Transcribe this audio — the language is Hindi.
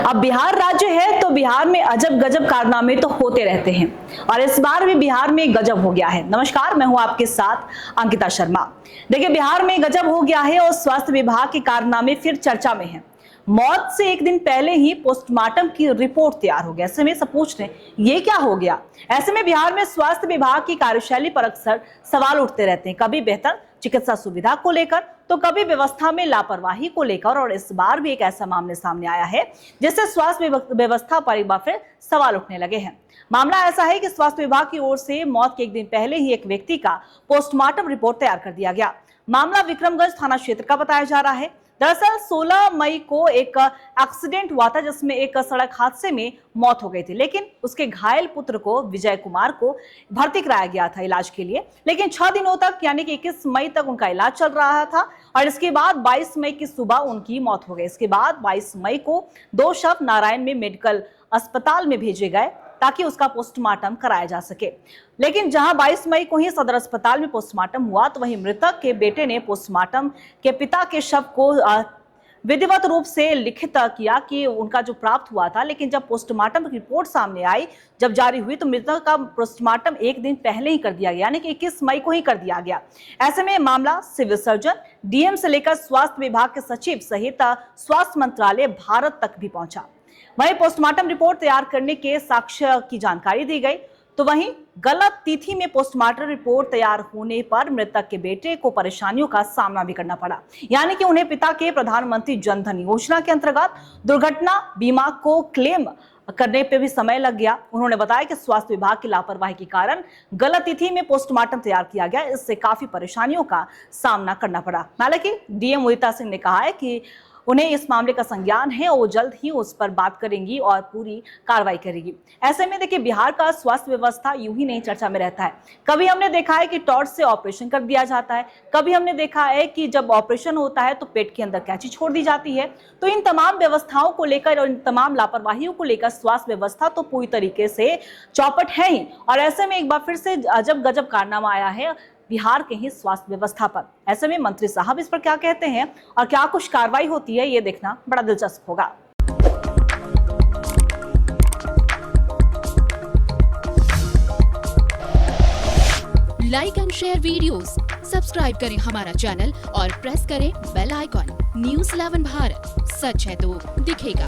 अब बिहार राज्य है तो बिहार में अजब गजब कारनामे तो होते रहते हैं और इस बार भी बिहार में गजब हो गया है। नमस्कार, मैं हूं आपके साथ अंकिता शर्मा। देखिए, बिहार में गजब हो गया है और स्वास्थ्य विभाग के कारनामे फिर चर्चा में हैं। मौत से एक दिन पहले ही पोस्टमार्टम की रिपोर्ट तैयार हो गया। ऐसे में सब पूछ रहे हैं ये क्या हो गया। ऐसे में बिहार में स्वास्थ्य विभाग की कार्यशैली पर अक्सर सवाल उठते रहते हैं, कभी बेहतर चिकित्सा सुविधा को लेकर तो कभी व्यवस्था में लापरवाही को लेकर। और इस बार भी एक ऐसा मामले सामने आया है जिससे स्वास्थ्य व्यवस्था पर एक बार फिर सवाल उठने लगे हैं। मामला ऐसा है कि स्वास्थ्य विभाग की ओर से मौत के एक दिन पहले ही एक व्यक्ति का पोस्टमार्टम रिपोर्ट तैयार कर दिया गया। मामला विक्रमगंज थाना क्षेत्र का बताया जा रहा है। दरअसल 16 मई को एक एक्सीडेंट हुआ था जिसमें एक सड़क हादसे में मौत हो गई थी, लेकिन उसके घायल पुत्र को विजय कुमार को भर्ती कराया गया था इलाज के लिए। लेकिन 6 दिनों तक यानी कि 21 मई तक उनका इलाज चल रहा था और इसके बाद 22 मई की सुबह उनकी मौत हो गई। इसके बाद 22 मई को 2 शव नारायण में मेडिकल अस्पताल में भेजे गए ताकि उसका पोस्टमार्टम कराया जा सके। लेकिन जहां 22 मई को ही सदर अस्पताल में पोस्टमार्टम हुआ तो वहीं मृतक के बेटे ने पोस्टमार्टम के पिता के शव को विधिवत रूप से लिखित किया कि उनका जो प्राप्त हुआ था। लेकिन जब पोस्टमार्टम रिपोर्ट सामने आई, जब जारी हुई, तो मृतक का पोस्टमार्टम एक दिन पहले ही कर दिया गया, यानी कि 21 मई को ही कर दिया गया। ऐसे में मामला सिविल सर्जन, डीएम से लेकर स्वास्थ्य विभाग के सचिव सहित स्वास्थ्य मंत्रालय भारत तक भी पहुंचा। वहीं पोस्टमार्टम रिपोर्ट तैयार करने के साक्ष्य की जानकारी दी गई तो वहीं गलत तिथि में पोस्टमार्टम रिपोर्ट तैयार होने पर मृतक के बेटे को परेशानियों का सामना भी करना पड़ा, यानी कि उन्हें पिता के प्रधानमंत्री जन धन योजना के अंतर्गत दुर्घटना बीमा को क्लेम करने पे भी समय लग गया। उन्होंने बताया कि स्वास्थ्य विभाग की लापरवाही के कारण गलत तिथि में पोस्टमार्टम तैयार किया गया, इससे काफी परेशानियों का सामना करना पड़ा। हालांकि डीएम उदिता सिंह ने कहा है कि उन्हें इस मामले का संज्ञान है और वो जल्द ही उस पर बात करेंगी और पूरी कार्रवाई करेगी। ऐसे में देखिए, बिहार का स्वास्थ्य व्यवस्था यूं ही नहीं चर्चा में रहता है। कभी हमने देखा है कि टॉर्च से ऑपरेशन कर दिया जाता है, कभी हमने देखा है कि जब ऑपरेशन होता है तो पेट के अंदर कैंची छोड़ दी जाती है। तो इन तमाम व्यवस्थाओं को लेकर और इन तमाम लापरवाहियों को लेकर स्वास्थ्य व्यवस्था तो पूरी तरीके से चौपट है ही। और ऐसे में एक बार फिर से अजब गजब कारनामा आया है बिहार के ही स्वास्थ्य व्यवस्था पर। ऐसे में मंत्री साहब इस पर क्या कहते हैं और क्या कुछ कार्रवाई होती है, ये देखना बड़ा दिलचस्प होगा। Like and share videos, subscribe करें हमारा चैनल और प्रेस करें बेल आइकॉन। न्यूज़ 11 भारत, सच है तो दिखेगा।